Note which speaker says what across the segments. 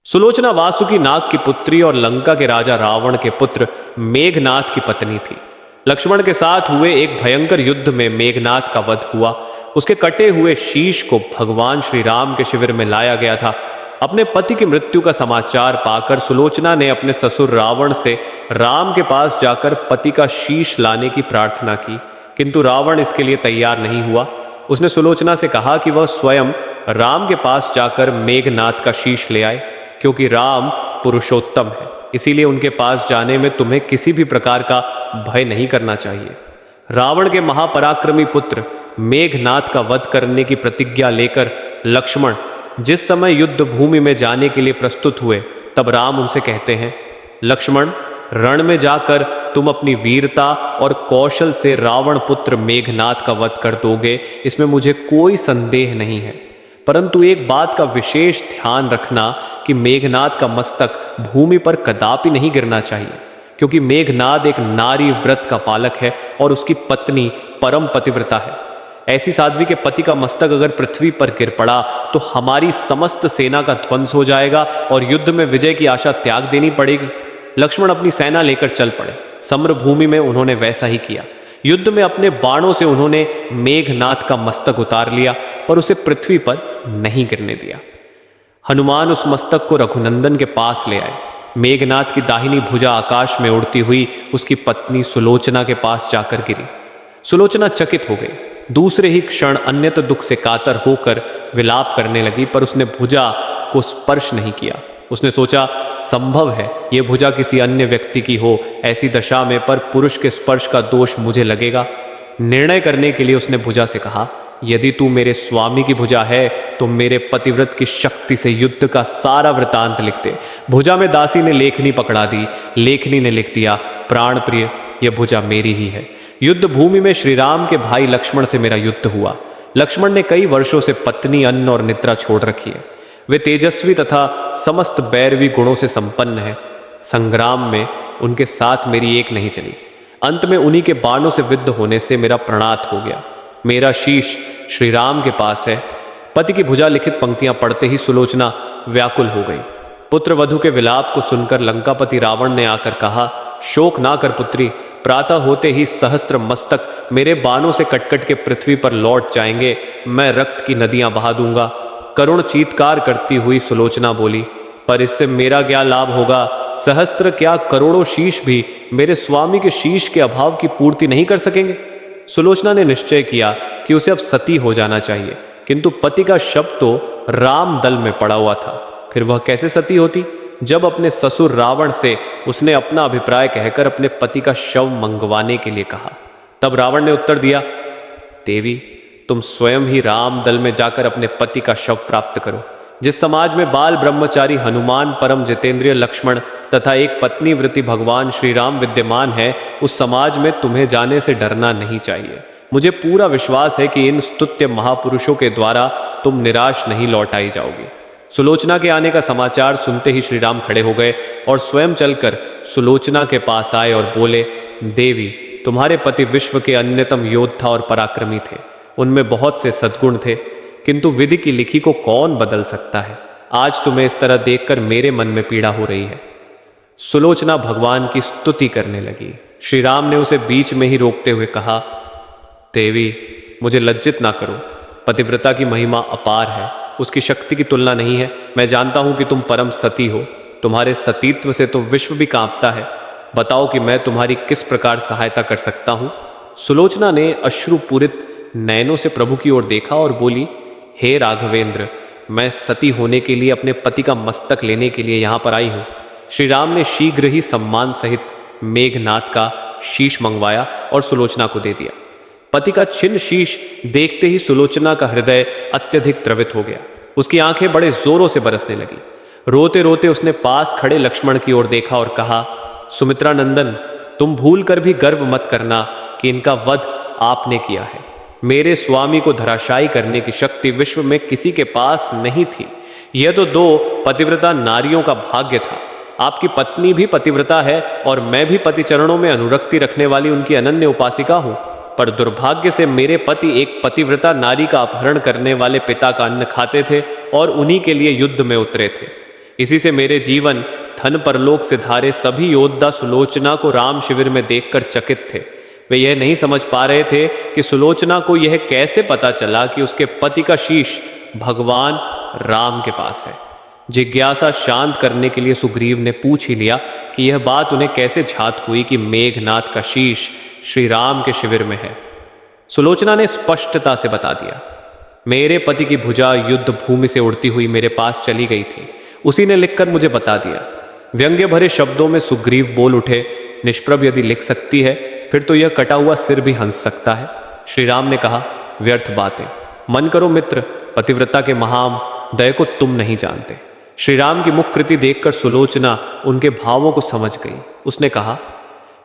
Speaker 1: सुलोचना वासुकी नाग की पुत्री और लंका के राजा रावण के पुत्र मेघनाद की पत्नी थी। लक्ष्मण के साथ हुए एक भयंकर युद्ध में मेघनाद का वध हुआ। उसके कटे हुए शीश को भगवान श्री राम के शिविर में लाया गया था। अपने पति की मृत्यु का समाचार पाकर सुलोचना ने अपने ससुर रावण से राम के पास जाकर पति का शीश लाने की प्रार्थना की, किंतु रावण इसके लिए तैयार नहीं हुआ। उसने सुलोचना से कहा कि वह स्वयं राम के पास जाकर मेघनाद का शीश ले आए, क्योंकि राम पुरुषोत्तम है, इसीलिए उनके पास जाने में तुम्हें किसी भी प्रकार का भय नहीं करना चाहिए। रावण के महापराक्रमी पुत्र मेघनाद का वध करने की प्रतिज्ञा लेकर लक्ष्मण जिस समय युद्ध भूमि में जाने के लिए प्रस्तुत हुए, तब राम उनसे कहते हैं, लक्ष्मण, रण में जाकर तुम अपनी वीरता और कौशल से रावण पुत्र मेघनाद का वध कर दोगे, इसमें मुझे कोई संदेह नहीं है। परंतु एक बात का विशेष ध्यान रखना कि मेघनाद का मस्तक भूमि पर कदापि नहीं गिरना चाहिए, क्योंकि मेघनाद एक नारी व्रत का पालक है और उसकी पत्नी परम पतिव्रता है। ऐसी साध्वी के पति का मस्तक अगर पृथ्वी पर गिर पड़ा तो हमारी समस्त सेना का ध्वंस हो जाएगा और युद्ध में विजय की आशा त्याग देनी पड़ेगी। लक्ष्मण अपनी सेना लेकर चल पड़े। सम्र भूमि में उन्होंने वैसा ही किया। युद्ध में अपने बाणों से उन्होंने मेघनाद का मस्तक उतार लिया, पर उसे पृथ्वी पर नहीं गिरने दिया। हनुमान उस मस्तक को रघुनंदन के पास ले आए। मेघनाद की दाहिनी भुजा आकाश में उड़ती हुई उसकी पत्नी सुलोचना के पास जाकर गिरी। सुलोचना चकित हो गई। दूसरे ही क्षण अन्यत दुख से कातर होकर विलाप करने लगी, पर उसने भुजा को स्पर्श नहीं किया। उसने सोचा, संभव है यह भुजा किसी अन्य व्यक्ति की हो, ऐसी दशा में पर पुरुष के स्पर्श का दोष मुझे लगेगा। निर्णय करने के लिए उसने भुजा से कहा, यदि तू मेरे स्वामी की भुजा है तो मेरे पतिव्रत की शक्ति से युद्ध का सारा वृतांत लिख दे। भुजा में दासी ने लेखनी पकड़ा दी। लेखनी ने लिख दिया, प्राण प्रिय, यह भुजा मेरी ही है। युद्ध भूमि में श्री राम के भाई लक्ष्मण से मेरा युद्ध हुआ। लक्ष्मण ने कई वर्षों से पत्नी, अन्न और निद्रा छोड़ रखी है। वे तेजस्वी तथा समस्त बैरवी गुणों से संपन्न है। संग्राम में उनके साथ मेरी एक नहीं चली। अंत में उन्हीं के बाणों से विद्ध होने से मेरा प्रणात हो गया। मेरा शीश श्री राम के पास है। पति की भुजा लिखित पंक्तियां पढ़ते ही सुलोचना व्याकुल हो गई। पुत्र वधु के विलाप को सुनकर लंकापति रावण ने आकर कहा, शोक ना कर पुत्री, प्रातः होते ही सहस्त्र मस्तक मेरे बाणों से कटकट के पृथ्वी पर लौट जाएंगे। मैं रक्त की नदियां बहा दूंगा। करुण चीत्कार करती हुई सुलोचना बोली, पर इससे मेरा क्या लाभ होगा? सहस्त्र क्या करोड़ों शीश भी मेरे स्वामी के शीश के अभाव की पूर्ति नहीं कर सकेंगे। सुलोचना ने निश्चय किया कि उसे अब सती हो जाना चाहिए, किंतु पति का शव तो राम दल में पड़ा हुआ था। फिर वह कैसे सती होती? जब अपने ससुर रावण से उसने अपना अभिप्राय कहकर अपने पति का शव मंगवाने के लिए कहा। तब रावण ने उत्तर दिया, देवी, तुम स्वयं ही राम दल में जाकर अपने पति का शव प्राप्त करो। जिस समाज में बाल ब्रह्मचारी हनुमान, परम जितेंद्रिय लक्ष्मण तथा एक पत्नी वृत्ति भगवान श्री राम विद्यमान है, उस समाज में तुम्हें जाने से डरना नहीं चाहिए। मुझे पूरा विश्वास है कि इन स्तुत्य महापुरुषों के द्वारा तुम निराश नहीं लौटाई जाओगी। सुलोचना के आने का समाचार सुनते ही श्री राम खड़े हो गए और स्वयं चलकर सुलोचना के पास आए और बोले, देवी, तुम्हारे पति विश्व के अन्यतम योद्धा और पराक्रमी थे। उनमें बहुत से सद्गुण थे, किंतु विधि की लिखी को कौन बदल सकता है। आज तुम्हें इस तरह देखकर मेरे मन में पीड़ा हो रही है। सुलोचना भगवान की स्तुति करने लगी। श्री राम ने उसे बीच में ही रोकते हुए कहा, देवी, मुझे लज्जित ना करो। पतिव्रता की महिमा अपार है, उसकी शक्ति की तुलना नहीं है। मैं जानता हूं कि तुम परम सती हो। तुम्हारे सतीत्व से तो विश्व भी कांपता है। बताओ कि मैं तुम्हारी किस प्रकार सहायता कर सकता हूं। सुलोचना ने अश्रुपूरित नयनों से प्रभु की ओर देखा और बोली, हे राघवेंद्र, मैं सती होने के लिए अपने पति का मस्तक लेने के लिए यहां पर आई हूं। श्री राम ने शीघ्र ही सम्मान सहित मेघनाद का शीश मंगवाया और सुलोचना को दे दिया। पति का छिन्न शीश देखते ही सुलोचना का हृदय अत्यधिक द्रवित हो गया। उसकी आंखें बड़े जोरों से बरसने लगी। रोते रोते उसने पास खड़े लक्ष्मण की ओर देखा और कहा, सुमित्रा नंदन, तुम भूल कर भी गर्व मत करना कि इनका वध आपने किया है। मेरे स्वामी को धराशायी करने की शक्ति विश्व में किसी के पास नहीं थी। यह तो दो पतिव्रता नारियों का भाग्य था। आपकी पत्नी भी पतिव्रता है और मैं भी पति चरणों में अनुरक्ति रखने वाली उनकी अनन्य उपासिका हूं, पर दुर्भाग्य से मेरे पति एक पतिव्रता नारी का अपहरण करने वाले पिता का अन्न खाते थे और उन्हीं के लिए युद्ध में उतरे थे। इसी से मेरे जीवन धन परलोक से धारे सभी योद्धा सुलोचना को राम शिविर में देखकर चकित थे। वे यह नहीं समझ पा रहे थे कि सुलोचना को यह कैसे पता चला कि उसके पति का शीश भगवान राम के पास है। जिज्ञासा शांत करने के लिए सुग्रीव ने पूछ ही लिया कि यह बात उन्हें कैसे झात हुई कि मेघनाद का शीश श्री राम के शिविर में है। सुलोचना ने स्पष्टता से बता दिया, मेरे पति की भुजा युद्ध भूमि से उड़ती हुई मेरे पास चली गई थी, उसी ने लिखकर मुझे बता दिया। व्यंग्य भरे शब्दों में सुग्रीव बोल उठे, निष्प्रभ यदि लिख सकती है फिर तो यह कटा हुआ सिर भी हंस सकता है। श्री राम ने कहा, व्यर्थ बातें मन करो मित्र, पतिव्रता के महाम दया को तुम नहीं जानते। श्री राम की मुख कृति देखकर सुलोचना उनके भावों को समझ गई। उसने कहा,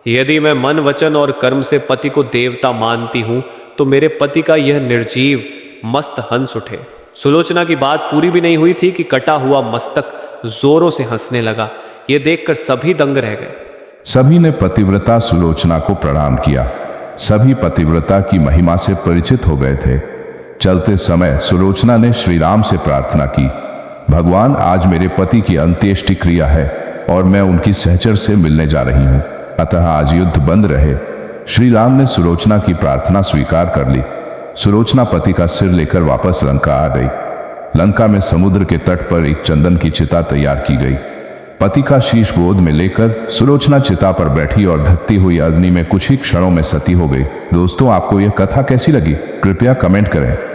Speaker 1: यदि मैं मन वचन और कर्म से पति को देवता मानती हूं तो मेरे पति का यह निर्जीव मस्त हंस उठे। सुलोचना की बात पूरी भी नहीं हुई थी कि कटा हुआ मस्तक जोरों से हंसने लगा। यह देखकर सभी दंग रह गए।
Speaker 2: सभी ने पतिव्रता सुलोचना को प्रणाम किया। सभी पतिव्रता की महिमा से परिचित हो गए थे। चलते समय सुलोचना ने श्री राम से प्रार्थना की, भगवान आज मेरे पति की अंत्येष्टि क्रिया है और मैं उनकी सहचर से मिलने जा रही हूं, अतः आज युद्ध बंद रहे। श्री राम ने सुलोचना की प्रार्थना स्वीकार कर ली। सुलोचना पति का सिर लेकर वापस लंका आ गई। लंका में समुद्र के तट पर एक चंदन की चिता तैयार की गई। पति का शीश गोद में लेकर सुलोचना चिता पर बैठी और धकती हुई अग्नि में कुछ ही क्षणों में सती हो गई। दोस्तों, आपको यह कथा कैसी लगी? कृपया कमेंट करें।